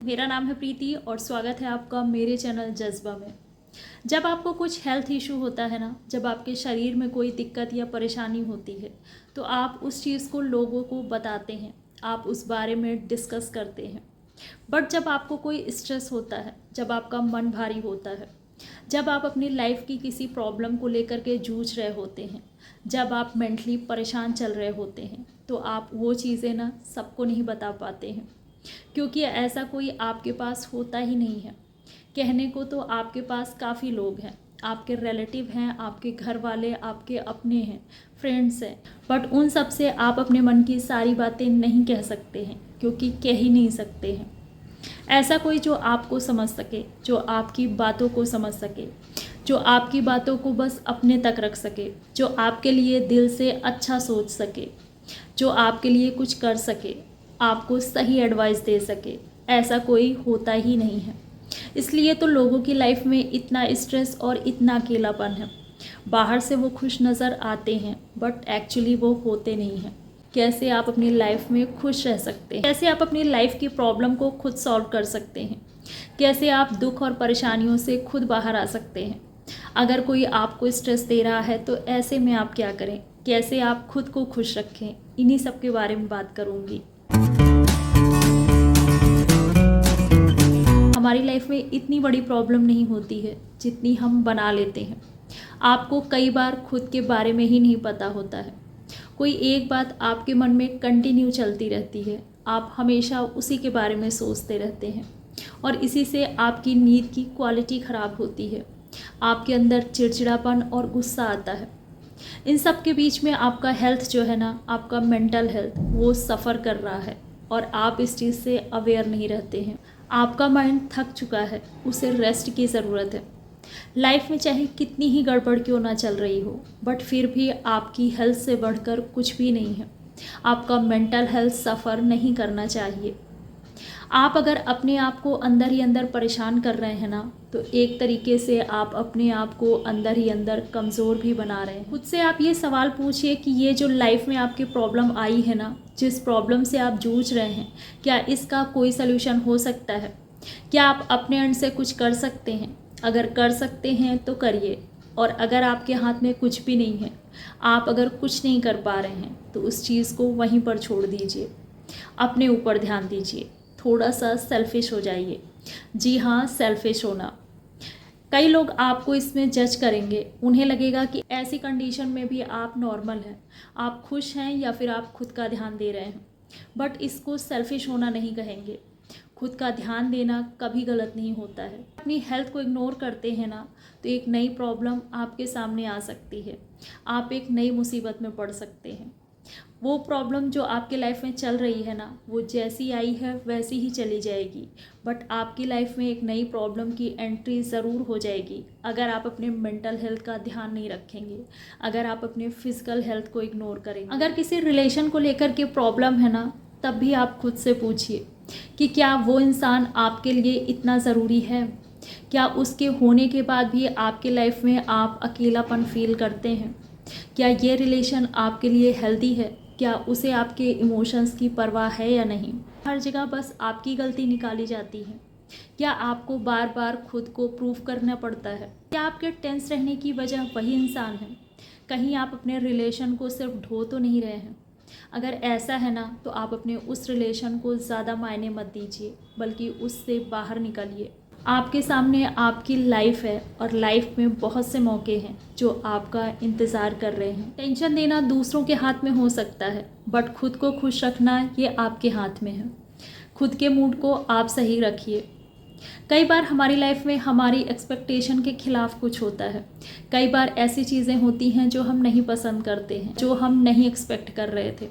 मेरा नाम है प्रीति और स्वागत है आपका मेरे चैनल जज्बा में। जब आपको कुछ हेल्थ इशू होता है ना, जब आपके शरीर में कोई दिक्कत या परेशानी होती है तो आप उस चीज़ को लोगों को बताते हैं, आप उस बारे में डिस्कस करते हैं। बट जब आपको कोई स्ट्रेस होता है, जब आपका मन भारी होता है, जब आप अपनी लाइफ की किसी प्रॉब्लम को लेकर के जूझ रहे होते हैं, जब आप मेंटली परेशान चल रहे होते हैं, तो आप वो चीज़ें ना सबको नहीं बता पाते हैं, क्योंकि ऐसा कोई आपके पास होता ही नहीं है। कहने को तो आपके पास काफ़ी लोग हैं, आपके रिलेटिव हैं, आपके घर वाले, आपके अपने हैं, फ्रेंड्स हैं, बट उन सब से आप अपने मन की सारी बातें नहीं कह सकते हैं, क्योंकि कह ही नहीं सकते हैं। ऐसा कोई जो आपको समझ सके, जो आपकी बातों को समझ सके, जो आपकी बातों को बस अपने तक रख सके, जो आपके लिए दिल से अच्छा सोच सके, जो आपके लिए कुछ कर सके, आपको सही एडवाइस दे सके, ऐसा कोई होता ही नहीं है। इसलिए तो लोगों की लाइफ में इतना स्ट्रेस और इतना अकेलापन है। बाहर से वो खुश नज़र आते हैं बट एक्चुअली वो होते नहीं हैं। कैसे आप अपनी लाइफ में खुश रह सकते हैं, कैसे आप अपनी लाइफ की प्रॉब्लम को खुद सॉल्व कर सकते हैं, कैसे आप दुख और परेशानियों से खुद बाहर आ सकते हैं। अगर कोई आपको स्ट्रेस दे रहा है तो ऐसे में आप क्या करें, कैसे आप खुद को खुश रखें, इन्हीं सब के बारे में बात करूँगी। हमारी लाइफ में इतनी बड़ी प्रॉब्लम नहीं होती है जितनी हम बना लेते हैं। आपको कई बार खुद के बारे में ही नहीं पता होता है। कोई एक बात आपके मन में कंटिन्यू चलती रहती है, आप हमेशा उसी के बारे में सोचते रहते हैं और इसी से आपकी नींद की क्वालिटी ख़राब होती है, आपके अंदर चिड़चिड़ापन और गुस्सा आता है। इन सब के बीच में आपका हेल्थ जो है ना, आपका मेंटल हेल्थ, वो सफ़र कर रहा है और आप इस चीज़ से अवेयर नहीं रहते हैं। आपका माइंड थक चुका है, उसे रेस्ट की ज़रूरत है। लाइफ में चाहे कितनी ही गड़बड़ क्यों ना चल रही हो, बट फिर भी आपकी हेल्थ से बढ़कर कुछ भी नहीं है। आपका मेंटल हेल्थ सफ़र नहीं करना चाहिए। आप अगर अपने आप को अंदर ही अंदर परेशान कर रहे हैं ना, तो एक तरीके से आप अपने आप को अंदर ही अंदर कमज़ोर भी बना रहे हैं। खुद से आप ये सवाल पूछिए कि ये जो लाइफ में आपकी प्रॉब्लम आई है ना, जिस प्रॉब्लम से आप जूझ रहे हैं, क्या इसका कोई सल्यूशन हो सकता है? क्या आप अपने एंड से कुछ कर सकते हैं? अगर कर सकते हैं तो करिए, और अगर आपके हाथ में कुछ भी नहीं है, आप अगर कुछ नहीं कर पा रहे हैं, तो उस चीज़ को वहीं पर छोड़ दीजिए। अपने ऊपर ध्यान दीजिए, थोड़ा सा सेल्फिश हो जाइए। जी हाँ, सेल्फिश होना। कई लोग आपको इसमें जज करेंगे, उन्हें लगेगा कि ऐसी कंडीशन में भी आप नॉर्मल हैं, आप खुश हैं या फिर आप खुद का ध्यान दे रहे हैं। बट इसको सेल्फिश होना नहीं कहेंगे। खुद का ध्यान देना कभी गलत नहीं होता है। अपनी हेल्थ को इग्नोर करते हैं ना, तो एक नई प्रॉब्लम आपके सामने आ सकती है, आप एक नई मुसीबत में पड़ सकते हैं। वो प्रॉब्लम जो आपके लाइफ में चल रही है ना, वो जैसी आई है वैसी ही चली जाएगी, बट आपकी लाइफ में एक नई प्रॉब्लम की एंट्री ज़रूर हो जाएगी अगर आप अपने मेंटल हेल्थ का ध्यान नहीं रखेंगे, अगर आप अपने फिजिकल हेल्थ को इग्नोर करेंगे। अगर किसी रिलेशन को लेकर के प्रॉब्लम है ना, तब भी आप खुद से पूछिए कि क्या वो इंसान आपके लिए इतना ज़रूरी है? क्या उसके होने के बाद भी आपके लाइफ में आप अकेलापन फील करते हैं? क्या ये रिलेशन आपके लिए हेल्दी है? क्या उसे आपके इमोशंस की परवाह है या नहीं? हर जगह बस आपकी गलती निकाली जाती है। क्या आपको बार बार खुद को प्रूव करना पड़ता है? क्या आपके टेंस रहने की वजह वही इंसान है? कहीं आप अपने रिलेशन को सिर्फ ढो तो नहीं रहे हैं? अगर ऐसा है ना, तो आप अपने उस रिलेशन को ज़्यादा मायने मत दीजिए, बल्कि उससे बाहर निकलिए। आपके सामने आपकी लाइफ है और लाइफ में बहुत से मौके हैं जो आपका इंतज़ार कर रहे हैं। टेंशन देना दूसरों के हाथ में हो सकता है, बट खुद को खुश रखना ये आपके हाथ में है। खुद के मूड को आप सही रखिए। कई बार हमारी लाइफ में हमारी एक्सपेक्टेशन के खिलाफ कुछ होता है। कई बार ऐसी चीज़ें होती हैं जो हम नहीं पसंद करते हैं, जो हम नहीं एक्सपेक्ट कर रहे थे।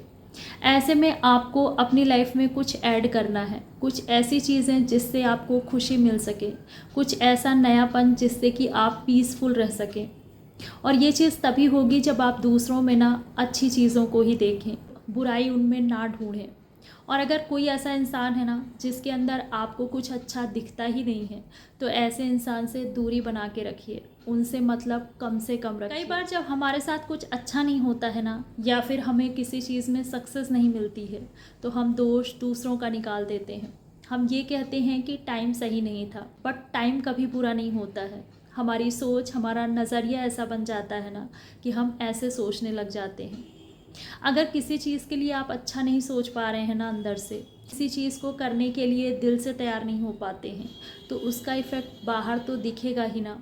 ऐसे में आपको अपनी लाइफ में कुछ ऐड करना है, कुछ ऐसी चीज़ें जिससे आपको खुशी मिल सके, कुछ ऐसा नयापन जिससे कि आप पीसफुल रह सकें। और ये चीज़ तभी होगी जब आप दूसरों में ना अच्छी चीज़ों को ही देखें, बुराई उनमें ना ढूंढें। और अगर कोई ऐसा इंसान है ना जिसके अंदर आपको कुछ अच्छा दिखता ही नहीं है, तो ऐसे इंसान से दूरी बना के रखिए, उनसे मतलब कम से कम रखिए। कई बार जब हमारे साथ कुछ अच्छा नहीं होता है ना, या फिर हमें किसी चीज़ में सक्सेस नहीं मिलती है, तो हम दोष दूसरों का निकाल देते हैं। हम ये कहते हैं कि टाइम सही नहीं था, बट टाइम कभी बुरा नहीं होता है। हमारी सोच, हमारा नज़रिया ऐसा बन जाता है ना कि हम ऐसे सोचने लग जाते हैं। अगर किसी चीज़ के लिए आप अच्छा नहीं सोच पा रहे हैं ना अंदर से, किसी चीज़ को करने के लिए दिल से तैयार नहीं हो पाते हैं, तो उसका इफ़ेक्ट बाहर तो दिखेगा ही ना।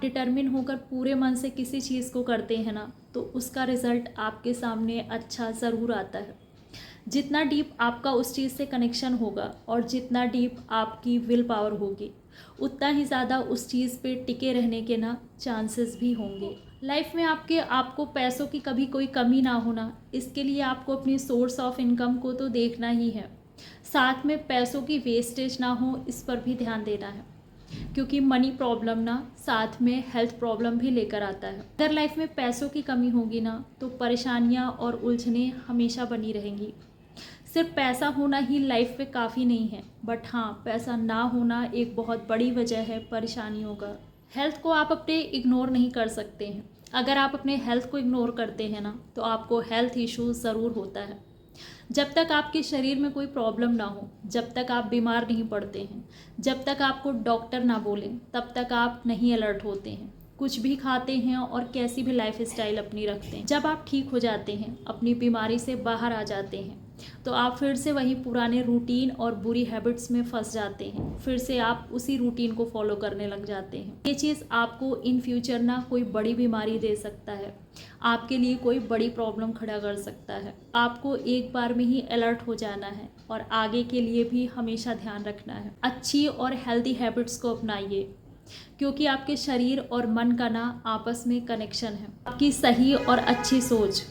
डिटर्मिन होकर पूरे मन से किसी चीज़ को करते हैं ना, तो उसका रिज़ल्ट आपके सामने अच्छा ज़रूर आता है। जितना डीप आपका उस चीज़ से कनेक्शन होगा और जितना डीप आपकी विल पावर होगी, उतना ही ज़्यादा उस चीज़ पे टिके रहने के ना चांसेस भी होंगे। लाइफ में आपको पैसों की कभी कोई कमी ना होना, इसके लिए आपको अपनी सोर्स ऑफ इनकम को तो देखना ही है। साथ में पैसों की वेस्टेज ना हो, इस पर भी ध्यान देना है, क्योंकि मनी प्रॉब्लम ना साथ में हेल्थ प्रॉब्लम भी लेकर आता है। अगर लाइफ में पैसों की कमी होगी ना, तो परेशानियाँ और उलझनें हमेशा बनी रहेंगी। सिर्फ पैसा होना ही लाइफ पे काफ़ी नहीं है, बट हाँ, पैसा ना होना एक बहुत बड़ी वजह है परेशानियों का। हेल्थ को आप अपने इग्नोर नहीं कर सकते हैं। अगर आप अपने हेल्थ को इग्नोर करते हैं ना, तो आपको हेल्थ इश्यूज ज़रूर होता है। जब तक आपके शरीर में कोई प्रॉब्लम ना हो, जब तक आप बीमार नहीं पड़ते हैं, जब तक आपको डॉक्टर ना बोलें, तब तक आप नहीं अलर्ट होते हैं। कुछ भी खाते हैं और कैसी भी लाइफ स्टाइल अपनी रखते हैं, जब आप ठीक हो जाते हैं, अपनी बीमारी से बाहर आ जाते हैं, तो आप फिर से वही पुराने रूटीन और बुरी हैबिट्स में फंस जाते हैं। फिर से आप उसी रूटीन को फॉलो करने लग जाते हैं। ये चीज़ आपको इन फ्यूचर ना कोई बड़ी बीमारी दे सकता है, आपके लिए कोई बड़ी प्रॉब्लम खड़ा कर सकता है। आपको एक बार में ही अलर्ट हो जाना है और आगे के लिए भी हमेशा ध्यान रखना है। अच्छी और हेल्दी हैबिट्स को अपनाइए, क्योंकि आपके शरीर और मन का ना आपस में कनेक्शन है। आपकी सही और अच्छी सोच,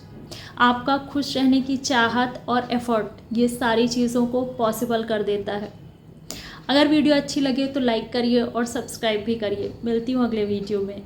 आपका खुश रहने की चाहत और एफर्ट, ये सारी चीज़ों को पॉसिबल कर देता है। अगर वीडियो अच्छी लगे तो लाइक करिए और सब्सक्राइब भी करिए। मिलती हूँ अगले वीडियो में।